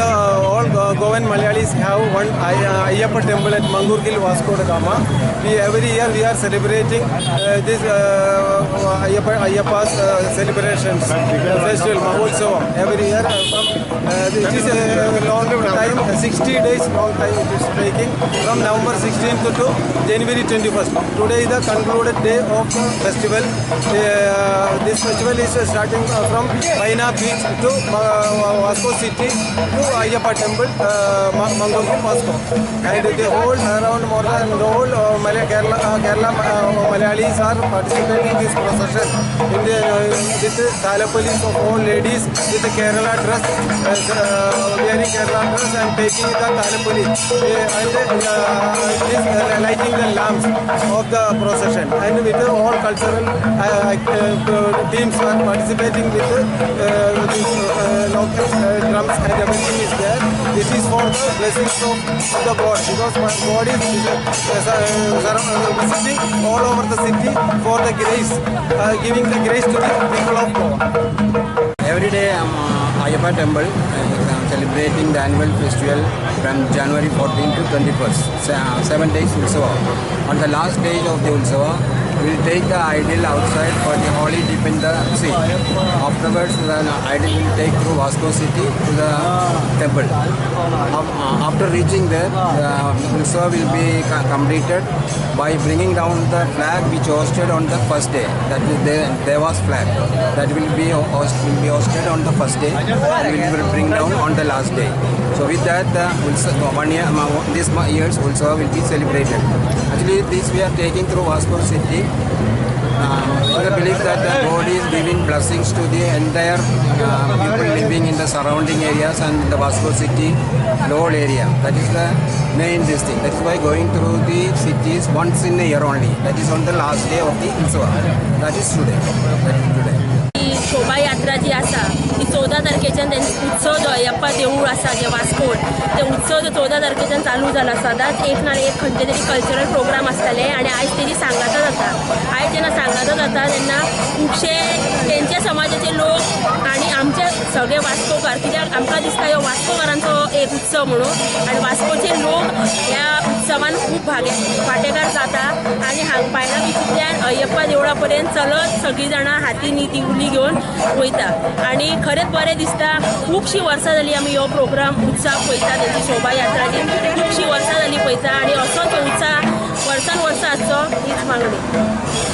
All Goan Malayalis have one Ayyappa temple at Mangurkil, Vasco da Gama. Every year we are celebrating this Ayyappa's celebrations, festival, Mahotsava. Every year it is a long time, 60 days long time it is taking from November 16th to January 21st. Today is the concluded day of the festival. This festival is starting from Vaina Beach to Vasco City to Ayyappa Temple, Mangurkil, Vasco. And the whole around more than the whole Kerala Malayalis are participating in this procession with the Thalapolis of all ladies with the Kerala dress, wearing Kerala dress and taking the Thalapoli and lighting the lamps of the procession. And with all cultural teams are participating with local drums and everything is there. This is for the blessings of the God, because God is visiting all over the city for the grace, giving the grace to the people of Goa. Every day Ayyappa temple celebrating the annual festival from January 14 to 21st, 7 days Utsava. On the last day of the Utsava, we will take the idol outside for the holy dip in the sea. Afterwards, the idol will take through Vasco city to the temple. After reaching there, the Utsava will be completed by bringing down the flag which hosted on the first day. That is the Deva's flag. That will be hosted on the first day. We will bring down on the last day. So with that, this year's Utsava will be celebrated. Actually, this we are taking through Vasco city. With the belief that the God is giving blessings to the entire people living in the surrounding areas and the Vasco city, the whole area. That is the main thing. That is why going through the cities once in a year only. That is on the last day of the Utsava. That is today. शोभा यात्रा जी आसा ती 14 तारखेच्यान उत्सव जो अय्यप्पा देऊळ आसा जे वास्कोन ते उत्सव जो 14 तारखेच्यान चालू जाला. सदांच एक ना एक खंयचे तरी कल्चरल प्रोग्राम आसताले आनी आयज तेजी सांगाता जाता. आयज जेन्ना सांगाता जाता तेन्ना खुबशे तेंचे समाजाचे लोक आनी आमचे सगळे वास्कोकार, कित्याक आमकां दिसता ह्यो वास्कोकारांचो एक उत्सव म्हणून, आनी वास्कोचे लोक ह्या उत्सवान खूब वांटेकार जाता आनी पायणा बिचींतल्यान अय्यप्पा देवळा पर्यंत चलत सगळीं जाणां हातींनी ती उली घेवन वयता. आनी खरेंच बरें दिसता. खुबशीं वर्सां जालीं आमी हो प्रोग्राम उत्सव पळयता, तेची शोभा यात्रा जी खुबशीं वर्सां जालीं पळयता आनी असोच उत्सव वर्सान वर्स आसचो हीच मागणी.